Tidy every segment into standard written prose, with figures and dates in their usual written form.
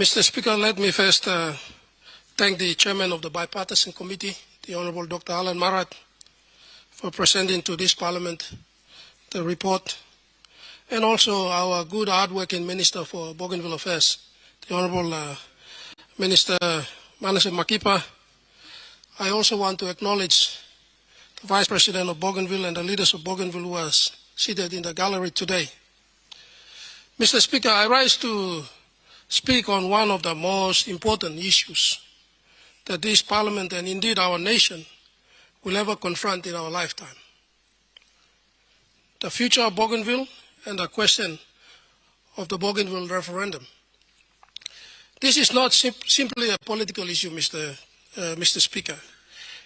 Mr. Speaker, let me first thank the chairman of the bipartisan committee, the Honorable Dr. Alan Marat, for presenting to this parliament the report, and also our good hard-working Minister for Bougainville Affairs, the Honorable Minister Manasseh Makipa. I also want to acknowledge the Vice President of Bougainville and the leaders of Bougainville who are seated in the gallery today. Mr. Speaker, I rise to speak on one of the most important issues that this Parliament and indeed our nation will ever confront in our lifetime. The future of Bougainville and the question of the Bougainville referendum. This is not simply a political issue, Mr. Speaker.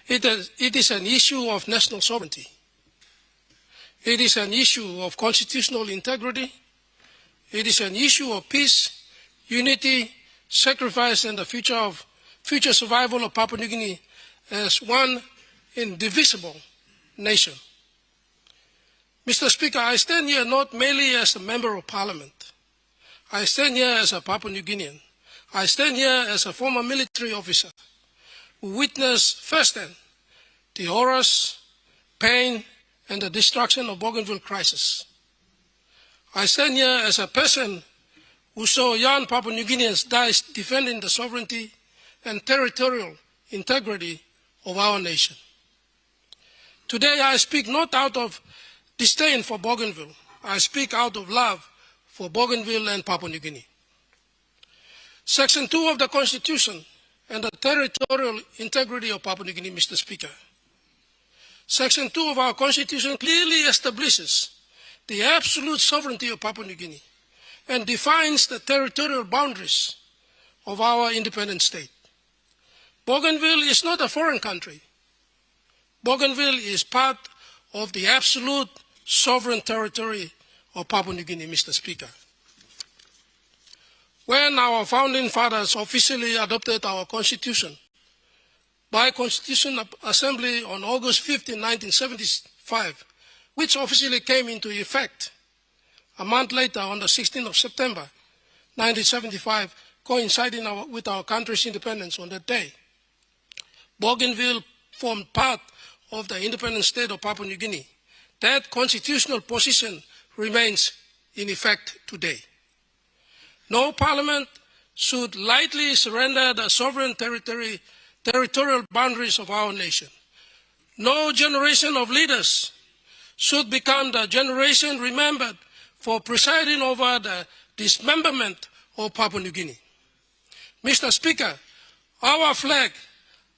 It is an issue of national sovereignty. It is an issue of constitutional integrity. It is an issue of peace, unity, sacrifice, and the future survival of Papua New Guinea as one indivisible nation. Mr. Speaker, I stand here not merely as a member of Parliament. I stand here as a Papua New Guinean. I stand here as a former military officer who witnessed firsthand the horrors, pain, and the destruction of Bougainville crisis. I stand here as a person who saw young Papua New Guineans die defending the sovereignty and territorial integrity of our nation. Today I speak not out of disdain for Bougainville. I speak out of love for Bougainville and Papua New Guinea. Section 2 of the Constitution and the territorial integrity of Papua New Guinea, Mr. Speaker. Section 2 of our Constitution clearly establishes the absolute sovereignty of Papua New Guinea and defines the territorial boundaries of our independent state. Bougainville is not a foreign country. Bougainville is part of the absolute sovereign territory of Papua New Guinea, Mr. Speaker. When our founding fathers officially adopted our Constitution by Constitutional Assembly on August 15, 1975, which officially came into effect a month later on the 16th of September 1975, coinciding with our country's independence on that day, Bougainville formed part of the independent state of Papua New Guinea. That constitutional position remains in effect today. No parliament should lightly surrender the sovereign territorial boundaries of our nation. No generation of leaders should become the generation remembered for presiding over the dismemberment of Papua New Guinea. Mr. Speaker, our flag,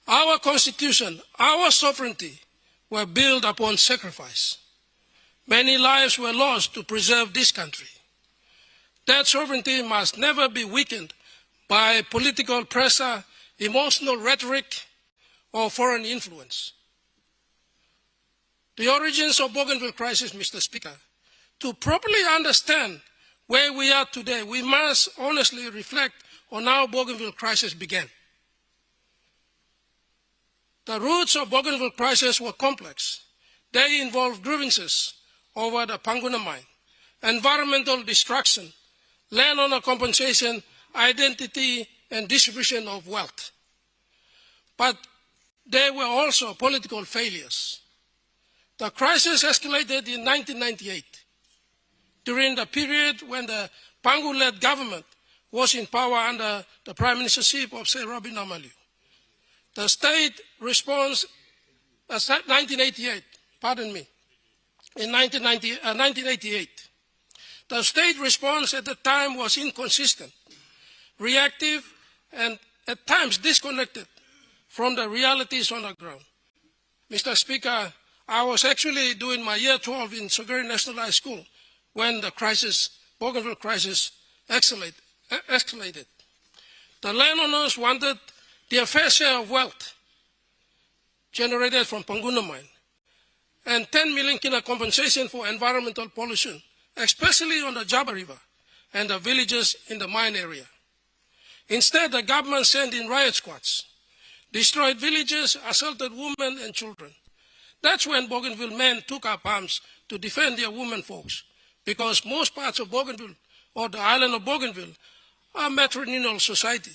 our constitution, our sovereignty were built upon sacrifice. Many lives were lost to preserve this country. That sovereignty must never be weakened by political pressure, emotional rhetoric, or foreign influence. The origins of Bougainville crisis, Mr. Speaker, to properly understand where we are today, we must honestly reflect on how Bougainville crisis began. The roots of Bougainville crisis were complex. They involved grievances over the Panguna mine, environmental destruction, land owner compensation, identity, and distribution of wealth. But there were also political failures. The crisis escalated in 1998, during the period when the Pangu-led government was in power under the prime ministership of Sir Robin Namah. The state response, 1988, pardon me, in 1988. The state response at the time was inconsistent, reactive, and at times disconnected from the realities on the ground. Mr. Speaker, I was actually doing my year 12 in Sogeri National High School when the crisis, Bougainville crisis, escalated. The landowners wanted their fair share of wealth generated from Panguna mine and 10 million kina compensation for environmental pollution, especially on the Jaba River and the villages in the mine area. Instead, the government sent in riot squads, destroyed villages, assaulted women and children. That's when Bougainville men took up arms to defend their women folks, because most parts of Bougainville, or the island of Bougainville, a matrilineal society,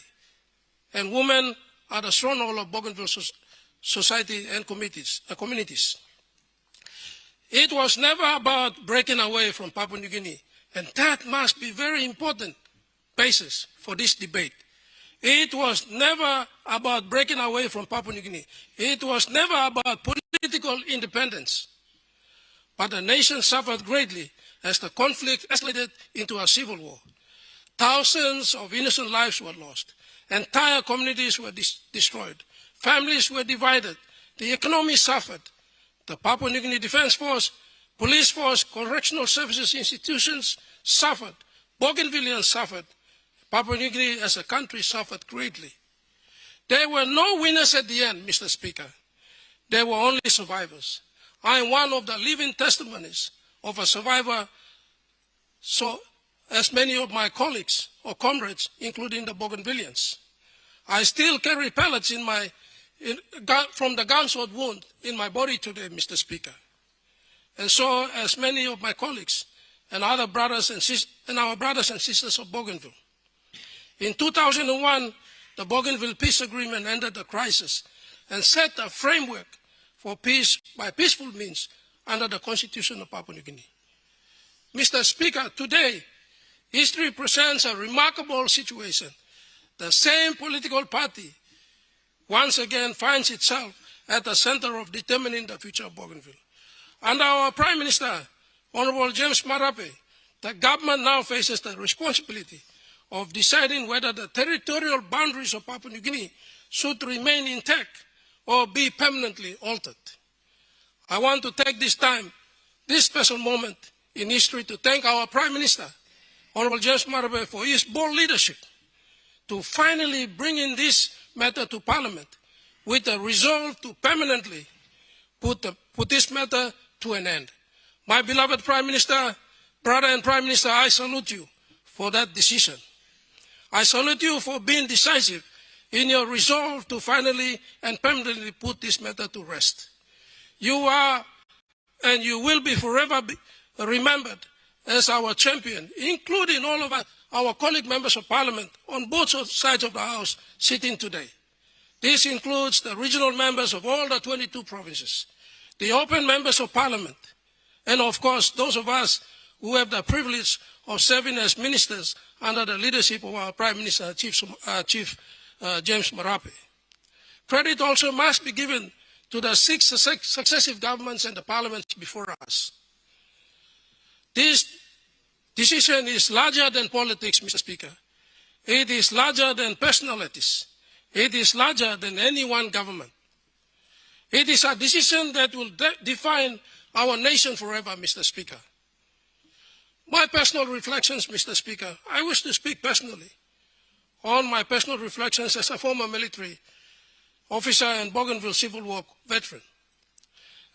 and women are the stronghold of Bougainville society and communities. It was never about breaking away from Papua New Guinea, and that must be a very important basis for this debate. It was never about breaking away from Papua New Guinea. It was never about political independence. But the nation suffered greatly as the conflict escalated into a civil war. Thousands of innocent lives were lost. Entire communities were destroyed. Families were divided. The economy suffered. The Papua New Guinea Defense Force, police force, correctional services institutions suffered. Bougainvilleans suffered. Papua New Guinea as a country suffered greatly. There were no winners at the end, Mr. Speaker. There were only survivors. I am one of the living testimonies of a survivor, so as many of my colleagues or comrades, including the Bougainvilleans. I still carry pellets from the gunshot wound in my body today, Mr. Speaker. And so, as many of my colleagues and other brothers and our brothers and sisters of Bougainville. In 2001, the Bougainville Peace Agreement ended the crisis and set a framework for peace by peaceful means under the Constitution of Papua New Guinea. Mr. Speaker, today, history presents a remarkable situation. The same political party once again finds itself at the center of determining the future of Bougainville. Under our Prime Minister, Honorable James Marape, the government now faces the responsibility of deciding whether the territorial boundaries of Papua New Guinea should remain intact or be permanently altered. I want to take this special moment in history to thank our Prime Minister, Honorable James Marape, for his bold leadership to finally bring in this matter to Parliament with a resolve to permanently put this matter to an end. My beloved Prime Minister, brother and Prime Minister, I salute you for that decision. I salute you for being decisive in your resolve to finally and permanently put this matter to rest. You are and you will be forever remembered as our champion, including all of our colleague members of Parliament on both sides of the House sitting today. This includes the regional members of all the 22 provinces, the open members of Parliament, and of course those of us who have the privilege of serving as ministers under the leadership of our Prime Minister, Chief James Marape. Credit also must be given to the 6 successive governments and the parliaments before us. This decision is larger than politics, Mr. Speaker. It is larger than personalities. It is larger than any one government. It is a decision that will define our nation forever, Mr. Speaker. My personal reflections, Mr. Speaker, I wish to speak personally on my personal reflections as a former military officer and Bougainville Civil War veteran.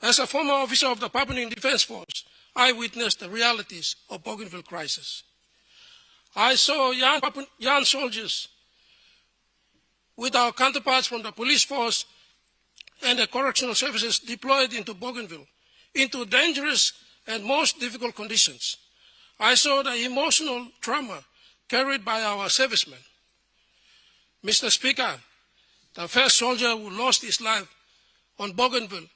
As a former officer of the Papua New Guinea Defense Force, I witnessed the realities of Bougainville crisis. I saw young soldiers with our counterparts from the police force and the correctional services deployed into Bougainville, into dangerous and most difficult conditions. I saw the emotional trauma carried by our servicemen. Mr. Speaker, the first soldier who lost his life on Bougainville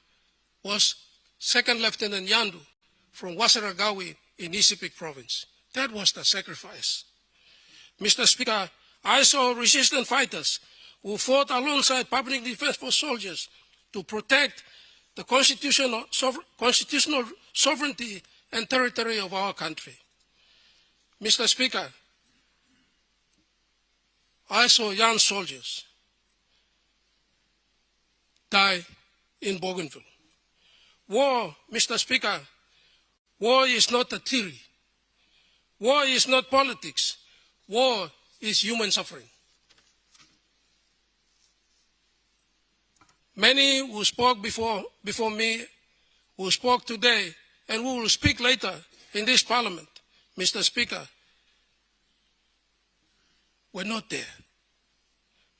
was Second Lieutenant Yandu from Wasaragawi in Isipik province. That was the sacrifice. Mr. Speaker, I saw resistant fighters who fought alongside Papua New Guinea Defense Force soldiers to protect the constitutional sovereignty and territory of our country. Mr. Speaker, I saw young soldiers die in Bougainville. War, Mr. Speaker, war is not a theory. War is not politics. War is human suffering. Many who spoke before me, who spoke today, and who will speak later in this Parliament, Mr. Speaker, were not there.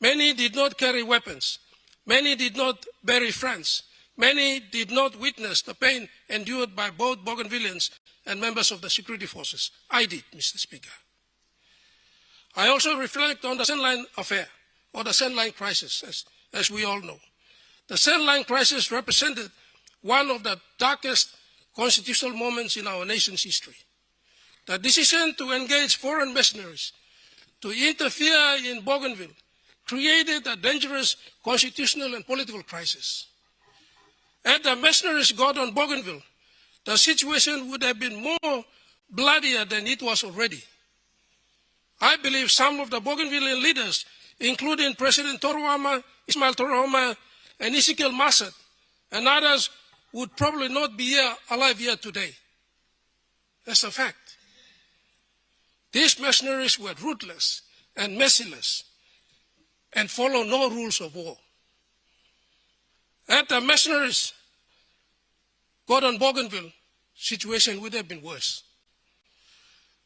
Many did not carry weapons. Many did not bury friends. Many did not witness the pain endured by both Bougainvilleans and members of the security forces. I did, Mr. Speaker. I also reflect on the Sandline affair, or the Sandline crisis, as we all know. The Sandline crisis represented one of the darkest constitutional moments in our nation's history. The decision to engage foreign mercenaries to interfere in Bougainville created a dangerous constitutional and political crisis. Had the mercenaries got on Bougainville, the situation would have been more bloodier than it was already. I believe some of the Bougainvillean leaders, including President Ismail Torahoma, and Ezekiel Massad, and others, would probably not be alive here today. That's a fact. These mercenaries were ruthless and merciless and follow no rules of war. Had the mercenaries got on Bougainville, situation would have been worse.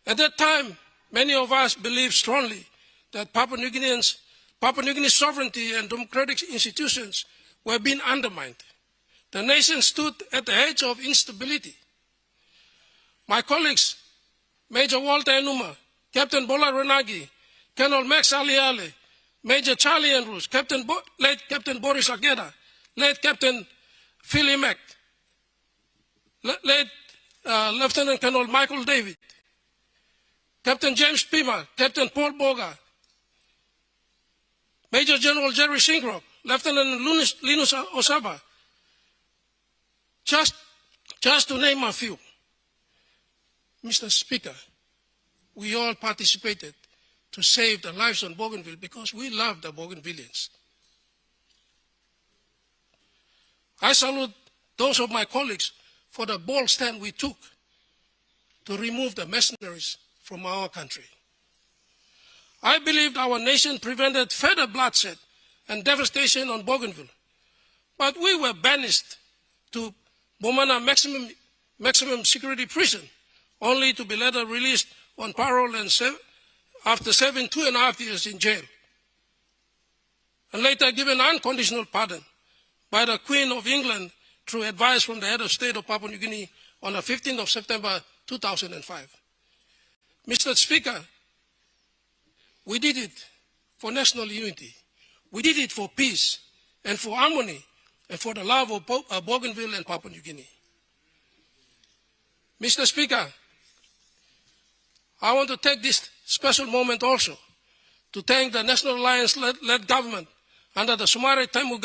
At that time, many of us believed strongly that Papua New Guinea's sovereignty and democratic institutions were being undermined. The nation stood at the edge of instability. My colleagues, Major Walter Enuma, Captain Bola Renagi, Colonel Max Aliale, Major Charlie Andrews, late Captain Boris Ageda, late Captain Phil Emack, late Lieutenant Colonel Michael David, Captain James Pima, Captain Paul Boga, Major General Jerry Singrock, Lieutenant Linus Osaba, just to name a few. Mr. Speaker, we all participated to save the lives on Bougainville because we love the Bougainvilleans. I salute those of my colleagues for the bold stand we took to remove the mercenaries from our country. I believed our nation prevented further bloodshed and devastation on Bougainville, but we were banished to Bomana maximum security prison, only to be later released on parole and after serving 2.5 years in jail, and later given unconditional pardon by the Queen of England through advice from the head of state of Papua New Guinea on the 15th of September 2005. Mr. Speaker, we did it for national unity. We did it for peace and for harmony and for the love of Bougainville and Papua New Guinea. Mr. Speaker, I want to take this special moment also to thank the National Alliance-led government under the Somare Taimu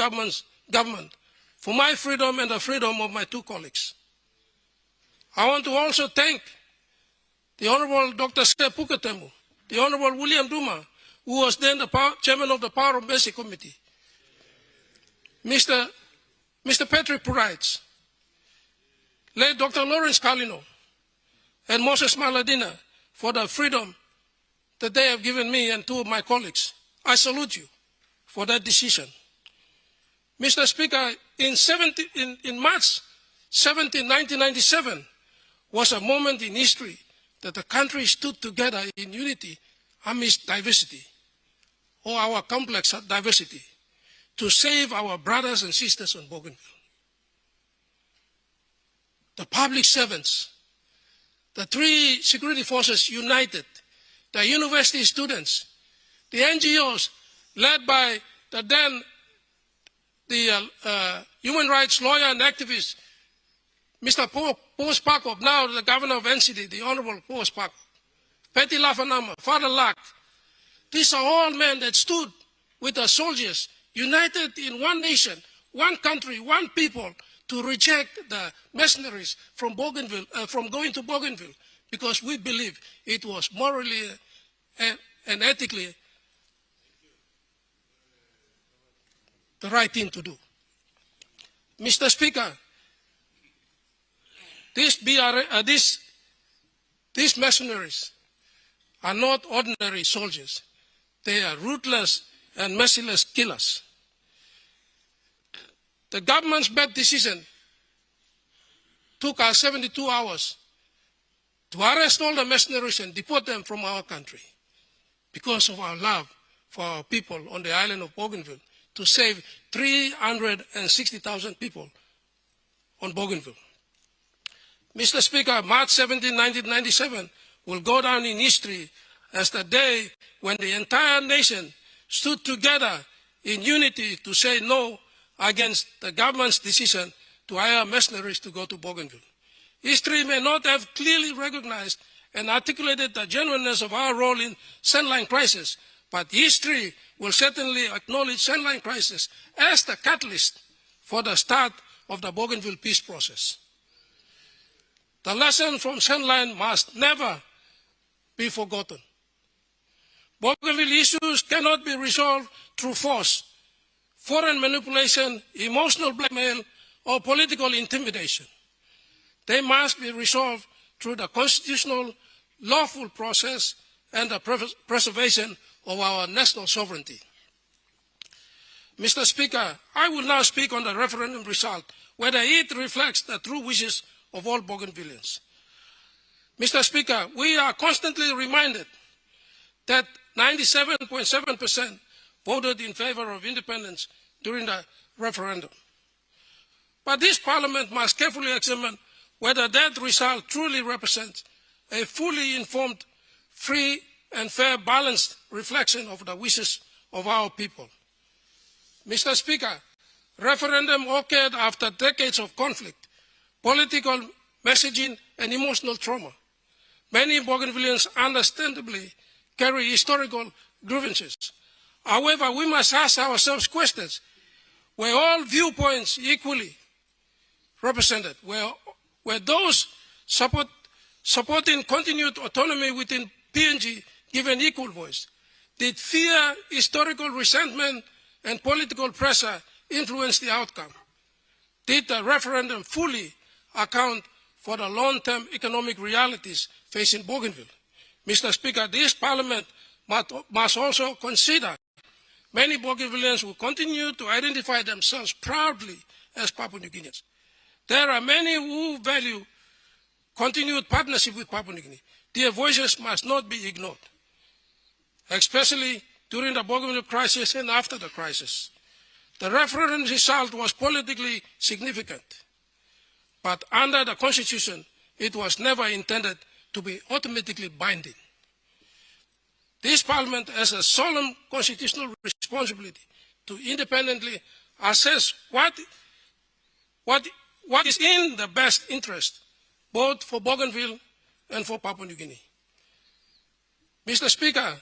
government for my freedom and the freedom of my two colleagues. I want to also thank the Honorable Dr. Sepuka Temu, the Honorable William Duma, who was then the chairman of the Power of Mercy Committee, Mr. Patrick Purites, late Dr. Lawrence Kalino, and Moses Maladina for the freedom that they have given me and two of my colleagues. I salute you for that decision. Mr. Speaker, in March 17, 1997 was a moment in history that the country stood together in unity amidst diversity, or our complex diversity, to save our brothers and sisters on Bougainville. The public servants, the three security forces united, the university students, the NGOs led by the human rights lawyer and activist, Mr. Paul Spakov, now the governor of NCD, the Honorable Paul Spakov, Petty Lafanama, Father Lack. These are all men that stood with the soldiers, united in one nation, one country, one people, to reject the mercenaries from Bougainville, from going to Bougainville, because we believe it was morally and ethically the right thing to do. Mr. Speaker, these mercenaries are not ordinary soldiers. They are ruthless and merciless killers. The government's bad decision took us 72 hours to arrest all the mercenaries and deport them from our country because of our love for our people on the island of Bougainville, to save 360,000 people on Bougainville. Mr. Speaker, March 17, 1997 will go down in history as the day when the entire nation stood together in unity to say no against the government's decision to hire mercenaries to go to Bougainville. History may not have clearly recognized and articulated the genuineness of our role in Sandline crisis, but history will certainly acknowledge Sandline crisis as the catalyst for the start of the Bougainville peace process. The lesson from Sandline must never be forgotten. Bougainville issues cannot be resolved through force, foreign manipulation, emotional blackmail, or political intimidation. They must be resolved through the constitutional, lawful process and the preservation of our national sovereignty. Mr. Speaker, I will now speak on the referendum result, whether it reflects the true wishes of all Bougainvilleans. Mr. Speaker, we are constantly reminded that 97.7% voted in favor of independence during the referendum. But this Parliament must carefully examine whether that result truly represents a fully informed, free and fair, balanced reflection of the wishes of our people. Mr. Speaker, referendum occurred after decades of conflict, political messaging and emotional trauma. Many Bougainvilleans understandably carry historical grievances. However, we must ask ourselves questions. Were all viewpoints equally represented? Were those supporting continued autonomy within PNG given equal voice? Did fear, historical resentment, and political pressure influence the outcome? Did the referendum fully account for the long-term economic realities facing Bougainville? Mr. Speaker, this Parliament must also consider many Bougainvilleans who continue to identify themselves proudly as Papua New Guineans. There are many who value continued partnership with Papua New Guinea. Their voices must not be ignored, especially during the Bougainville crisis and after the crisis. The referendum result was politically significant, but under the Constitution, it was never intended to be automatically binding. This Parliament has a solemn constitutional responsibility to independently assess what is in the best interest, both for Bougainville and for Papua New Guinea. Mr. Speaker,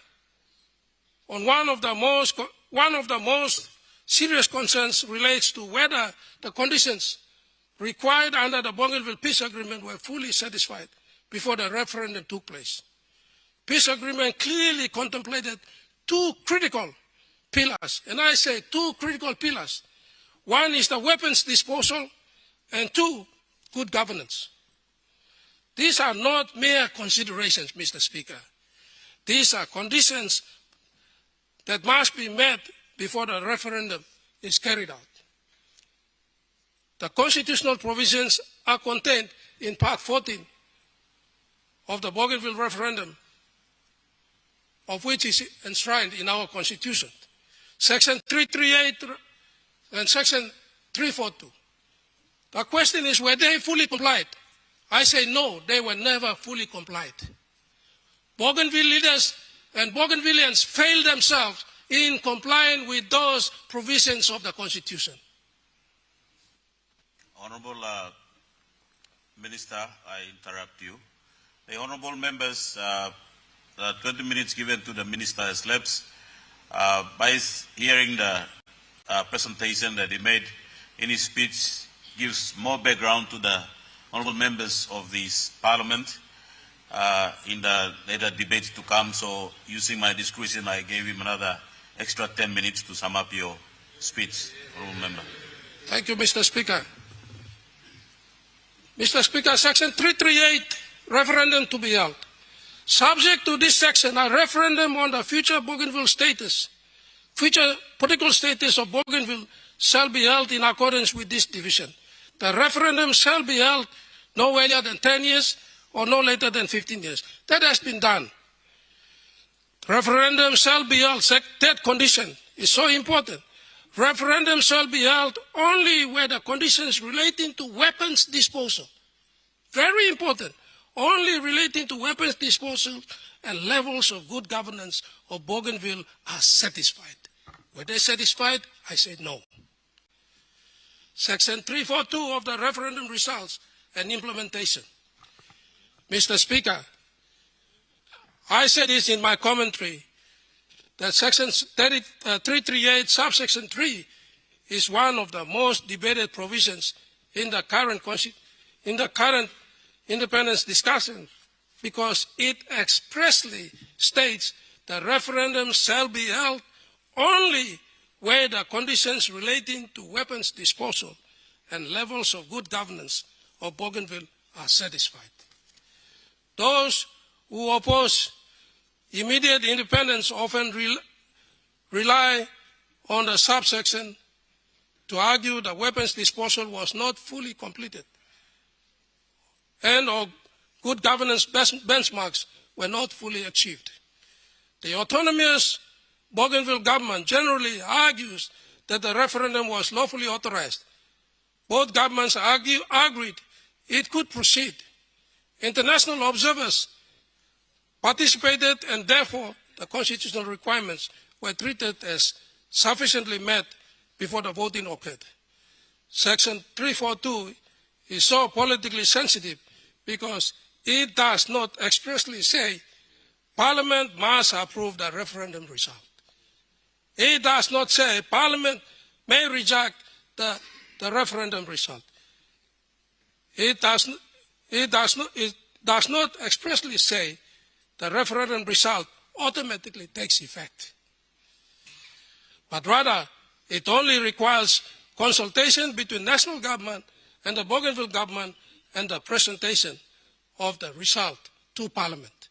on one of the most serious concerns relates to whether the conditions required under the Bougainville Peace Agreement were fully satisfied before the referendum took place. Peace agreement clearly contemplated two critical pillars, and I say two critical pillars. One is the weapons disposal, and two, good governance. These are not mere considerations, Mr. Speaker. These are conditions that must be met before the referendum is carried out. The constitutional provisions are contained in Part 14 of the Bougainville referendum, of which is enshrined in our Constitution, Section 338 and Section 342. The question is, were they fully complied? I say no, they were never fully complied. Bougainville leaders and Bougainvilleans failed themselves in complying with those provisions of the Constitution. Honorable Minister, I interrupt you. The honorable members, the 20 minutes given to the minister has lapsed. By hearing the presentation that he made in his speech, gives more background to the honorable members of this parliament in the later debates to come. So using my discretion, I gave him another extra 10 minutes to sum up your speech, honorable member. Thank you, Mr. Speaker. Mr. Speaker, Section 338, referendum to be held. Subject to this section, a referendum on the future Bougainville status, future political status of Bougainville shall be held in accordance with this division. The referendum shall be held no earlier than 10 years or no later than 15 years. That has been done. Referendum shall be held, that condition is so important. Referendum shall be held only where the conditions relating to weapons disposal, very important, only relating to weapons disposal and levels of good governance of Bougainville are satisfied. Were they satisfied? I said no. Section 342 of the referendum results and implementation. Mr. Speaker, I said this in my commentary, that Section 338, subsection 3, is one of the most debated provisions in the current independence discussion, because it expressly states that referendums shall be held only where the conditions relating to weapons disposal and levels of good governance of Bougainville are satisfied. Those who oppose immediate independence often rely on the subsection to argue that weapons disposal was not fully completed and or good governance benchmarks were not fully achieved. The autonomous Bougainville government generally argues that the referendum was lawfully authorized. Both governments agreed it could proceed. International observers participated, and therefore the constitutional requirements were treated as sufficiently met before the voting occurred. Section 342 is so politically sensitive because it does not expressly say Parliament must approve the referendum result. It does not say Parliament may reject the referendum result. It does not expressly say the referendum result automatically takes effect. But rather, it only requires consultation between national government and the Bougainville government and the presentation of the result to Parliament.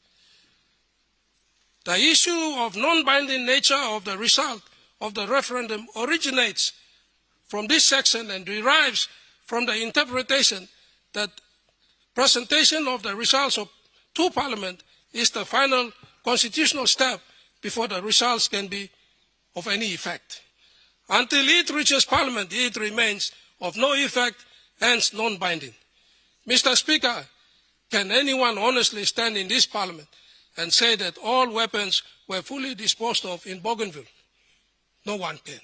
The issue of non-binding nature of the result of the referendum originates from this section and derives from the interpretation that presentation of the results to Parliament is the final constitutional step before the results can be of any effect. Until it reaches Parliament, it remains of no effect, hence non-binding. Mr. Speaker, can anyone honestly stand in this Parliament and say that all weapons were fully disposed of in Bougainville? No one can.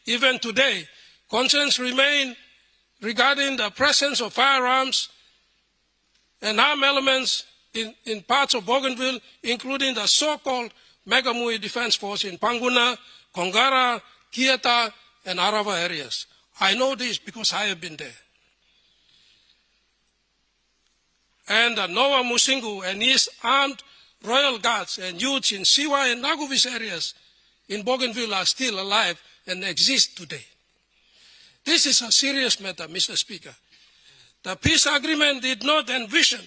Even today, concerns remain regarding the presence of firearms and armed elements in parts of Bougainville, including the so-called Megamui Defense Force in Panguna, Kongara, Kieta, and Arava areas. I know this because I have been there. And the Noah Musingu and his armed royal guards and youths in Siwa and Naguvis areas in Bougainville are still alive and exist today. This is a serious matter, Mr. Speaker. The peace agreement did not envision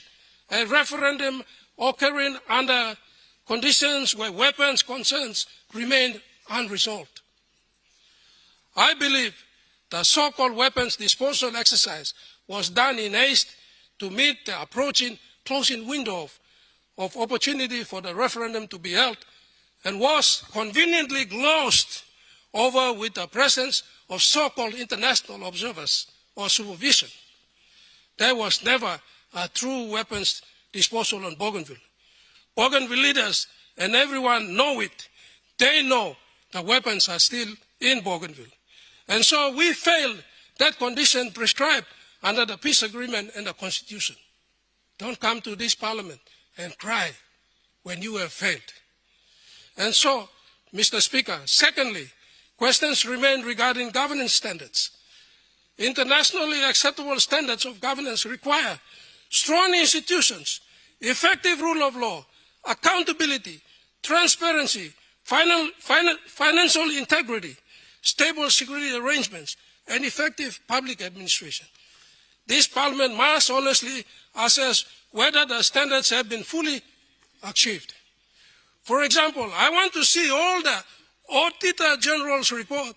a referendum occurring under conditions where weapons concerns remained unresolved. I believe the so-called weapons disposal exercise was done in haste to meet the approaching closing window of opportunity for the referendum to be held, and was conveniently glossed over with the presence of so-called international observers or supervision. There was never a true weapons disposal on Bougainville. Bougainville leaders and everyone know it. They know the weapons are still in Bougainville. And so we failed that condition prescribed under the peace agreement and the Constitution. Don't come to this Parliament and cry when you have failed. And so, Mr. Speaker, secondly, questions remain regarding governance standards. Internationally acceptable standards of governance require strong institutions, effective rule of law, accountability, transparency, financial integrity, stable security arrangements, and effective public administration. This Parliament must honestly assess whether the standards have been fully achieved. For example, I want to see all the Auditor General's report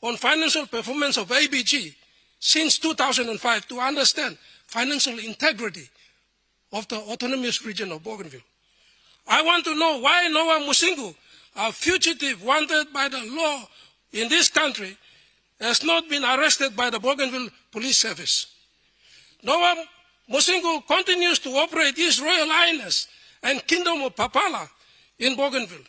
on financial performance of ABG since 2005 to understand financial integrity of the autonomous region of Bougainville. I want to know why Noah Musingu, a fugitive wanted by the law in this country, has not been arrested by the Bougainville Police Service. Noah Mosingo continues to operate His Royal Highness and Kingdom of Papala in Bougainville.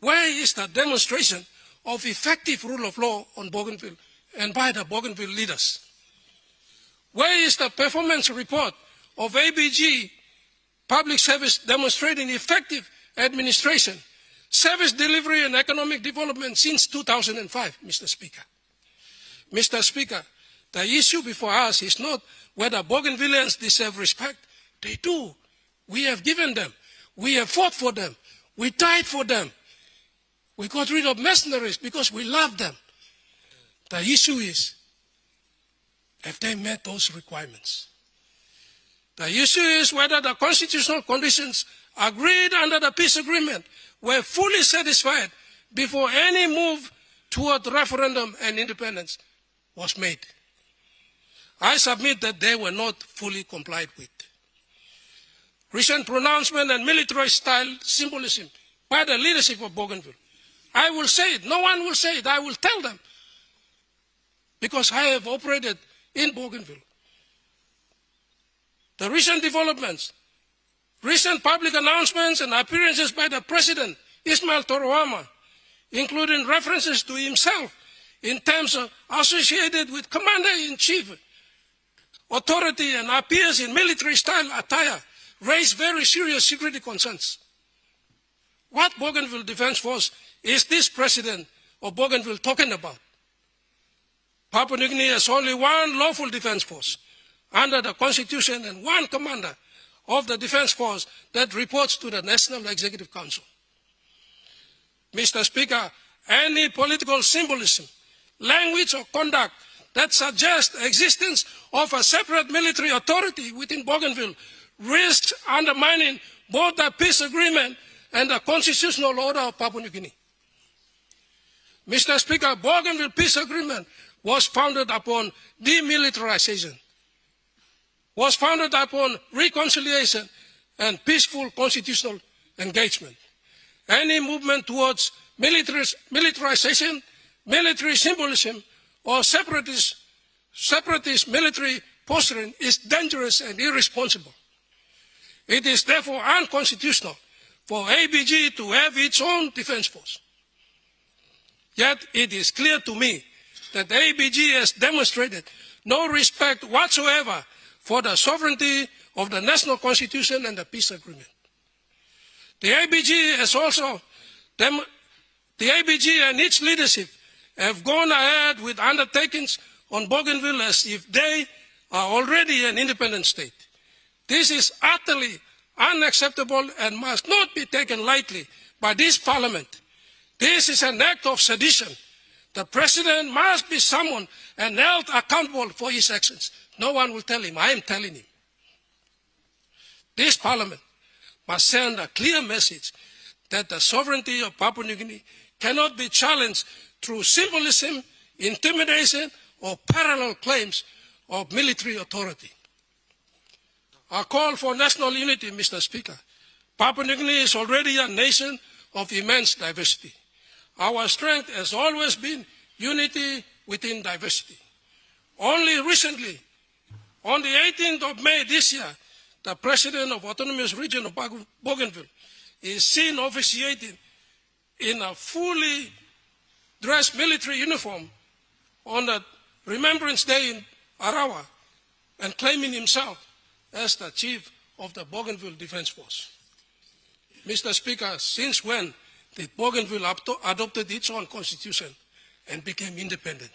Where is the demonstration of effective rule of law on Bougainville and by the Bougainville leaders? Where is the performance report of ABG public service demonstrating effective administration, service delivery, and economic development since 2005, Mr. Speaker? Mr. Speaker, the issue before us is not whether Bougainvilleans deserve respect. They do. We have given them. We have fought for them. We died for them. We got rid of mercenaries because we love them. The issue is, have they met those requirements? The issue is whether the constitutional conditions agreed under the peace agreement were fully satisfied before any move toward referendum and independence was made. I submit that they were not fully complied with. Recent pronouncement and military-style symbolism by the leadership of Bougainville. I will say it. No one will say it. I will tell them. Because I have operated in Bougainville. The recent developments, recent public announcements and appearances by the President, Ismail Toroama, including references to himself in terms of associated with Commander-in-Chief authority and appears in military-style attire, raise very serious security concerns. What Bougainville Defense Force is this President of Bougainville talking about? Papua New Guinea has only one lawful defense force under the Constitution and one commander of the defense force that reports to the National Executive Council. Mr. Speaker, any political symbolism, language or conduct that suggests the existence of a separate military authority within Bougainville risks undermining both the peace agreement and the constitutional order of Papua New Guinea. Mr. Speaker, Bougainville Peace Agreement was founded upon demilitarization, was founded upon reconciliation and peaceful constitutional engagement. Any movement towards militarization, military symbolism, or separatist military posturing is dangerous and irresponsible. It is therefore unconstitutional for ABG to have its own defense force. Yet it is clear to me that ABG has demonstrated no respect whatsoever for the sovereignty of the national constitution and the peace agreement. The ABG and its leadership have gone ahead with undertakings on Bougainville as if they are already an independent state. This is utterly unacceptable and must not be taken lightly by this Parliament. This is an act of sedition. The President must be summoned and held accountable for his actions. No one will tell him. I am telling him. This Parliament must send a clear message that the sovereignty of Papua New Guinea cannot be challenged through symbolism, intimidation, or parallel claims of military authority. I call for national unity, Mr. Speaker. Papua New Guinea is already a nation of immense diversity. Our strength has always been unity within diversity. Only recently, on the 18th of May this year, the President of Autonomous Region of Bougainville is seen officiating in a fully dressed military uniform on the Remembrance Day in Arawa and claiming himself as the chief of the Bougainville Defense Force. Mr. Speaker, since when did Bougainville adopted its own constitution and became independent?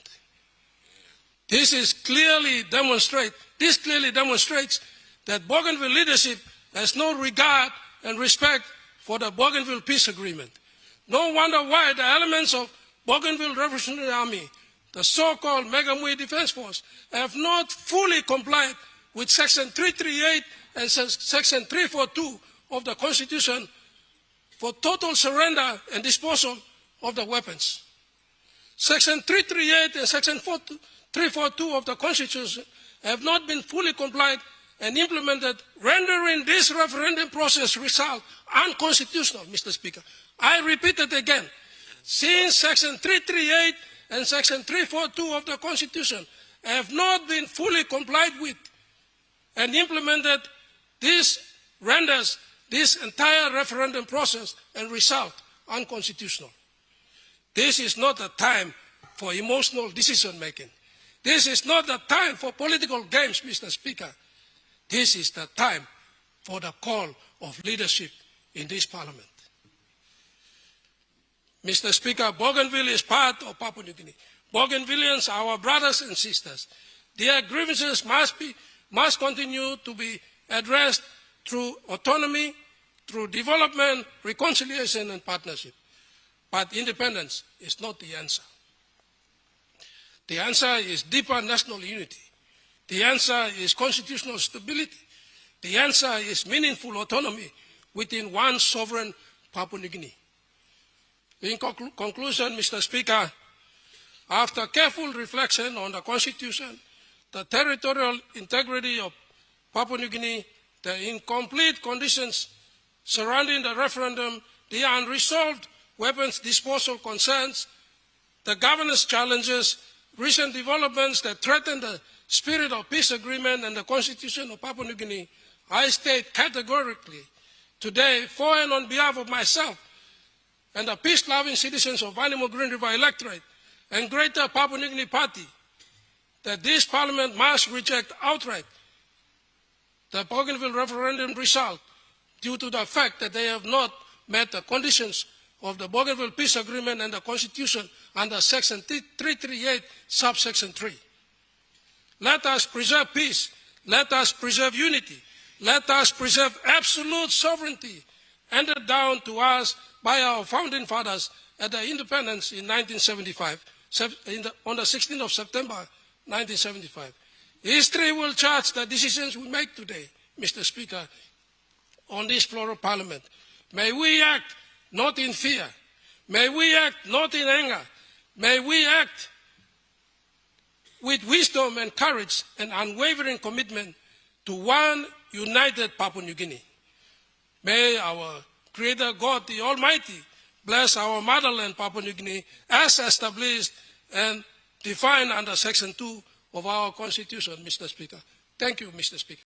This clearly demonstrates that Bougainville leadership has no regard and respect for the Bougainville Peace Agreement. No wonder why the elements of Bougainville Revolutionary Army, the so-called Megamui Defense Force, have not fully complied with Section 338 and Section 342 of the Constitution for total surrender and disposal of the weapons. Section 338 and Section 342 of the Constitution have not been fully complied and implemented, rendering this referendum process result unconstitutional, Mr. Speaker. I repeat it again. Since Section 338 and Section 342 of the Constitution have not been fully complied with and implemented, this renders this entire referendum process and result unconstitutional. This is not a time for emotional decision-making. This is not the time for political games, Mr. Speaker. This is the time for the call of leadership in this parliament. Mr. Speaker, Bougainville is part of Papua New Guinea. Bougainvilleans are our brothers and sisters. Their grievances must continue to be addressed through autonomy, through development, reconciliation, and partnership. But independence is not the answer. The answer is deeper national unity. The answer is constitutional stability. The answer is meaningful autonomy within one sovereign Papua New Guinea. In conclusion, Mr. Speaker, after careful reflection on the Constitution, the territorial integrity of Papua New Guinea, the incomplete conditions surrounding the referendum, the unresolved weapons disposal concerns, the governance challenges, recent developments that threaten the spirit of peace agreement and the Constitution of Papua New Guinea, I state categorically today, for and on behalf of myself and the peace-loving citizens of Vanimo Green River electorate and Greater Papua New Guinea Party, that this Parliament must reject outright the Bougainville referendum result due to the fact that they have not met the conditions of the Bougainville Peace Agreement and the Constitution under Section 338, subsection 3. Let us preserve peace. Let us preserve unity. Let us preserve absolute sovereignty handed down to us by our founding fathers at the independence in 1975, on the 16th of September 1975. History will judge the decisions we make today, Mr. Speaker, on this floor of Parliament. May we act not in fear. May we act not in anger. May we act with wisdom and courage and unwavering commitment to one united Papua New Guinea. May our Creator God, the Almighty, bless our motherland, Papua New Guinea, as established and defined under Section 2 of our Constitution, Mr. Speaker. Thank you, Mr. Speaker.